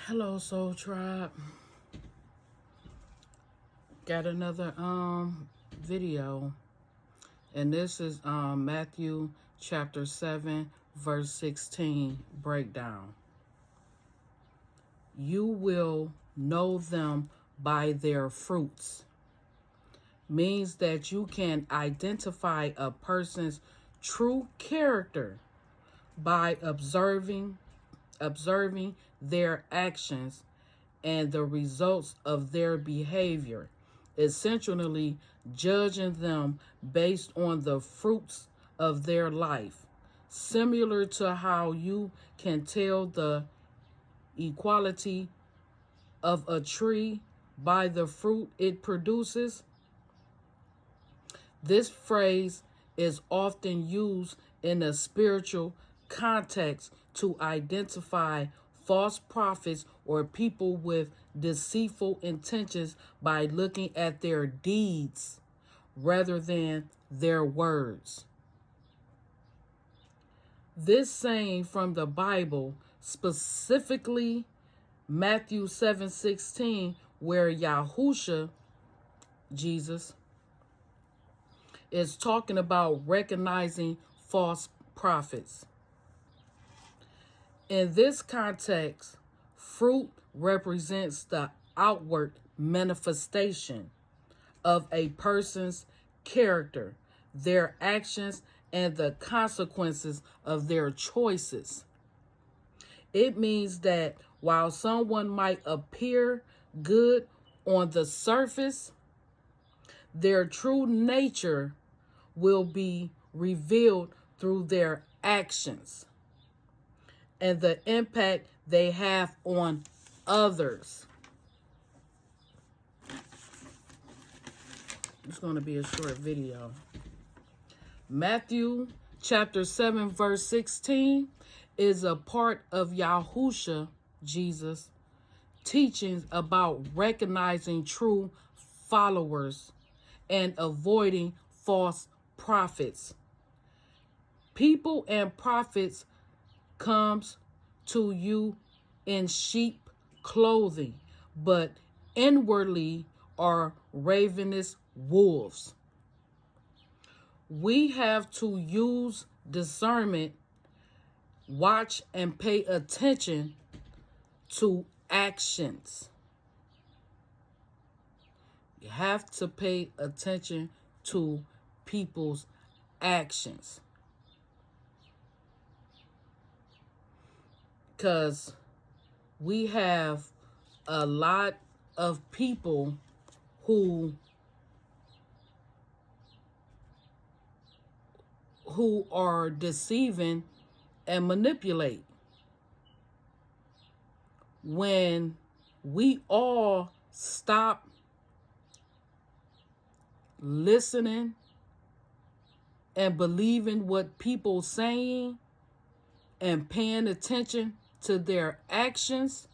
Hello, Soul Tribe. Got another video, and this is Matthew chapter 7 verse 16 breakdown. You will know them by their fruits. Means that you can identify a person's true character by observing their actions and the results of their behavior, essentially judging them based on the fruits of their life, similar to how you can tell the equality of a tree by the fruit it produces. This phrase is often used in a spiritual context to identify false prophets or people with deceitful intentions by looking at their deeds rather than their words. This saying from the Bible, specifically Matthew 7:16, where Yahusha, Jesus, is talking about recognizing false prophets. In this context, fruit represents the outward manifestation of a person's character, their actions, and the consequences of their choices. It means that while someone might appear good on the surface, their true nature will be revealed through their actions and the impact they have on others. It's going to be a short video. Matthew chapter 7 verse 16 is a part of Yahusha, Jesus, teachings about recognizing true followers and avoiding false prophets. People and prophets comes to you in sheep clothing, but inwardly are ravenous wolves. We have to use discernment, watch, and pay attention to actions. You have to pay attention to people's actions. Because we have a lot of people who are deceiving and manipulate. When we all stop listening and believing what people saying and paying attention to their actions,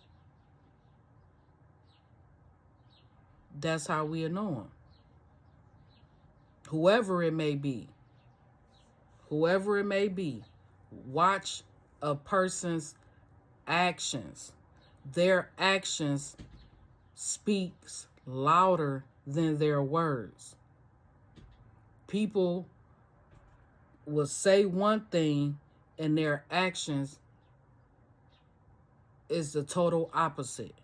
that's how we know them. Whoever it may be, watch a person's actions. Their actions speaks louder than their words. People will say one thing and their actions is the total opposite.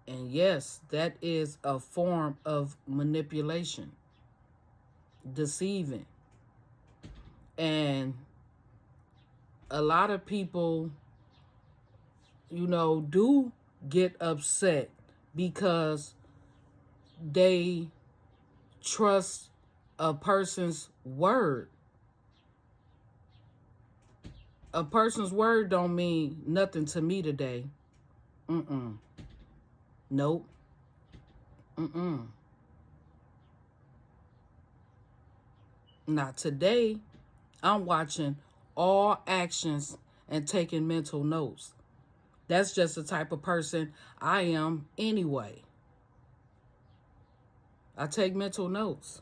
And yes, that is a form of manipulation, deceiving. And a lot of people, do get upset because they trust a person's word. A person's word don't mean nothing to me today. Nope. Not today. I'm watching all actions and taking mental notes. That's just the type of person I am anyway. I take mental notes.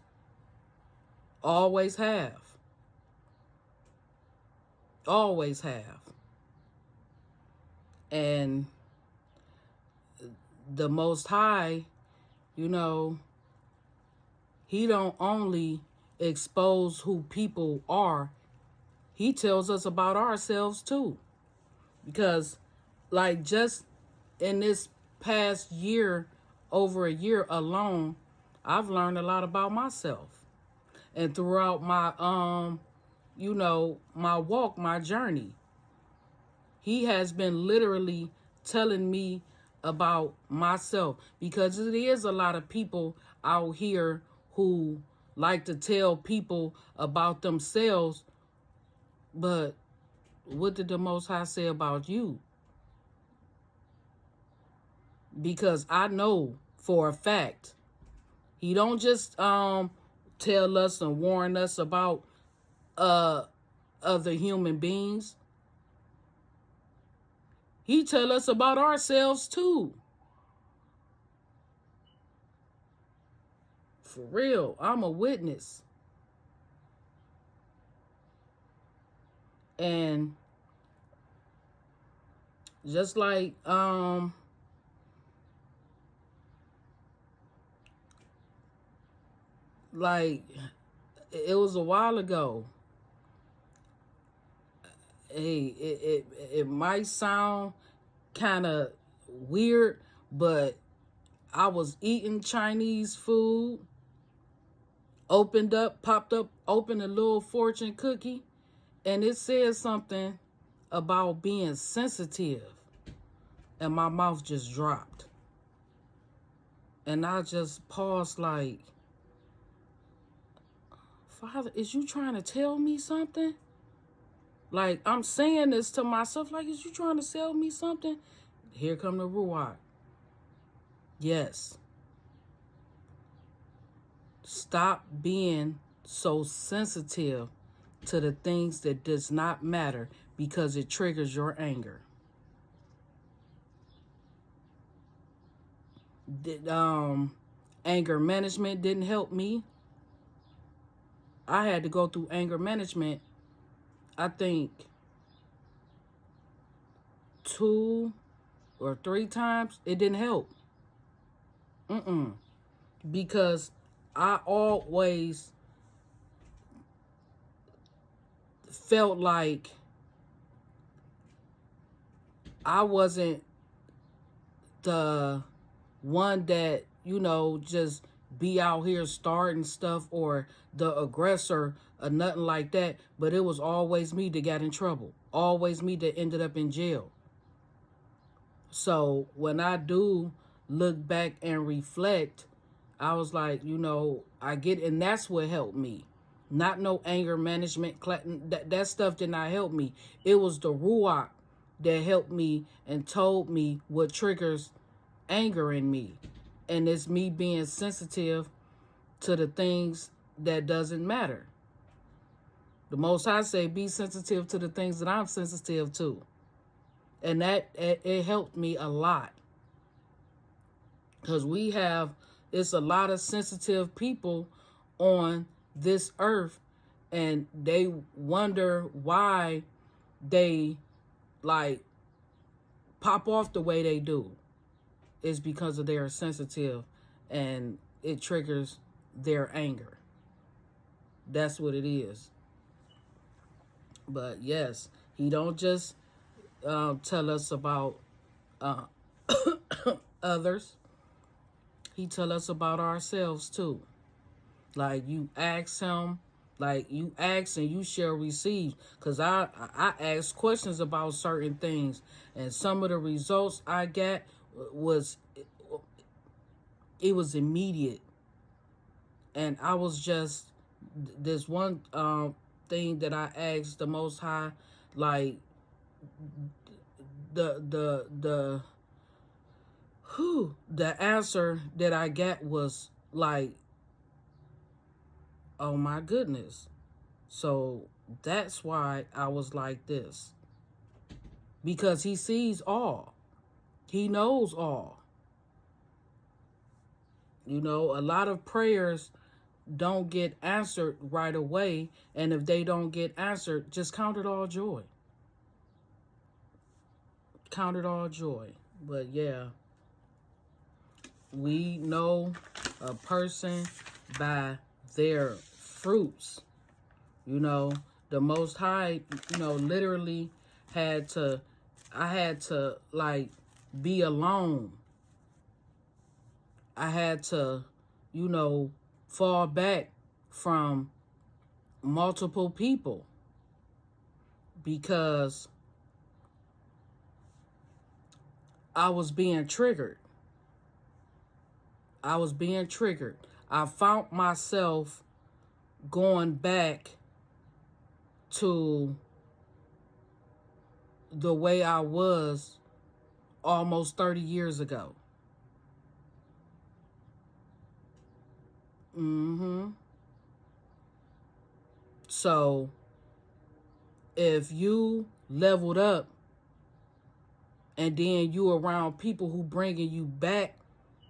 Always have. Always have. And the Most High, you know, he don't only expose who people are, he tells us about ourselves too. Because like just in this past year, over a year alone, I've learned a lot about myself. And throughout my my walk, my journey, he has been literally telling me about myself, because it is a lot of people out here who like to tell people about themselves, but what did the Most High say about you? Because I know for a fact he don't just tell us and warn us about other human beings. He tell us about ourselves too. For real, I'm a witness. And just like it was a while ago. Hey, it might sound kind of weird, but I was eating Chinese food, opened a little fortune cookie, and it said something about being sensitive, and my mouth just dropped. And I just paused like, Father, is you trying to tell me something? Like, I'm saying this to myself, like, is you trying to sell me something? Here come the Ruach. Yes. Stop being so sensitive to the things that does not matter, because it triggers your anger. Anger management didn't help me. I had to go through anger management, I think 2 or 3 times. It didn't help. Because I always felt like I wasn't the one that, just be out here starting stuff, or the aggressor or nothing like that. But it was always me that got in trouble. Always me that ended up in jail. So when I do look back and reflect, I was like, I get, and that's what helped me. Not no anger management. That stuff did not help me. It was the Ruach that helped me and told me what triggers anger in me. And it's me being sensitive to the things that doesn't matter. The Most High say, be sensitive to the things that I'm sensitive to. And that it helped me a lot. Because it's a lot of sensitive people on this earth, and they wonder why they like pop off the way they do. It's because of their sensitive, and it triggers their anger. That's what it is. But yes, he don't just tell us about others. He tell us about ourselves too. Like, you ask him, like, you ask and you shall receive. Because I asked questions about certain things, and some of the results I got was immediate. And I was just, this one thing that I asked the Most High, like, the answer that I got was like, oh my goodness. So that's why I was like this. Because he sees all. He knows all. A lot of prayers don't get answered right away. And if they don't get answered, just count it all joy. count it all joy. But yeah, we know a person by their fruits. You know, the Most High, you know, literally I had to like be alone. I had to, you know, fall back from multiple people because I was being triggered. I was being triggered. I found myself going back to the way I was almost 30 years ago. So if you leveled up and then you around people who bringing you back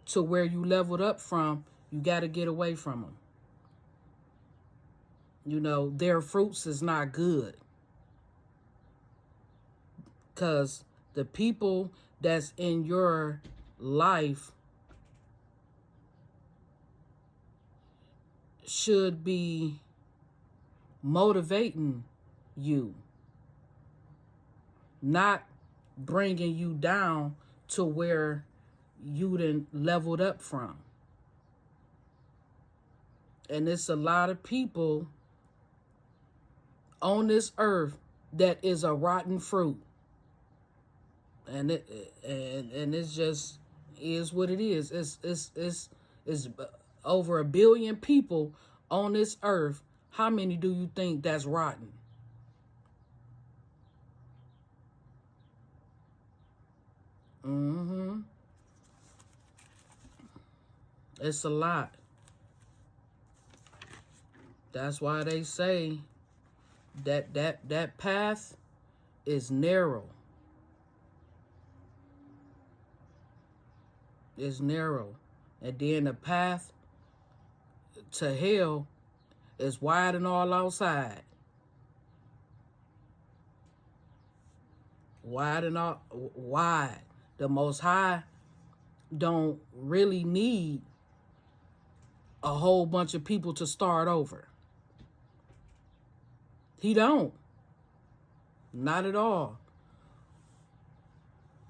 to where you leveled up from, you got to get away from them. You know, their fruits is not good. Because the people that's in your life should be motivating you, not bringing you down to where you done leveled up from. And it's a lot of people on this earth that is a rotten fruit. And it's just is what it is. It's over 1 billion people on this earth. How many do you think that's rotten? It's a lot. That's why they say that path is narrow. It's narrow. And then the path to hell is wide and all outside. Wide and all wide. The Most High don't really need a whole bunch of people to start over. He don't. Not at all.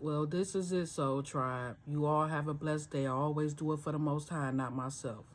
Well, this is it, Soul Tribe. You all have a blessed day. I always do it for the Most High, not myself.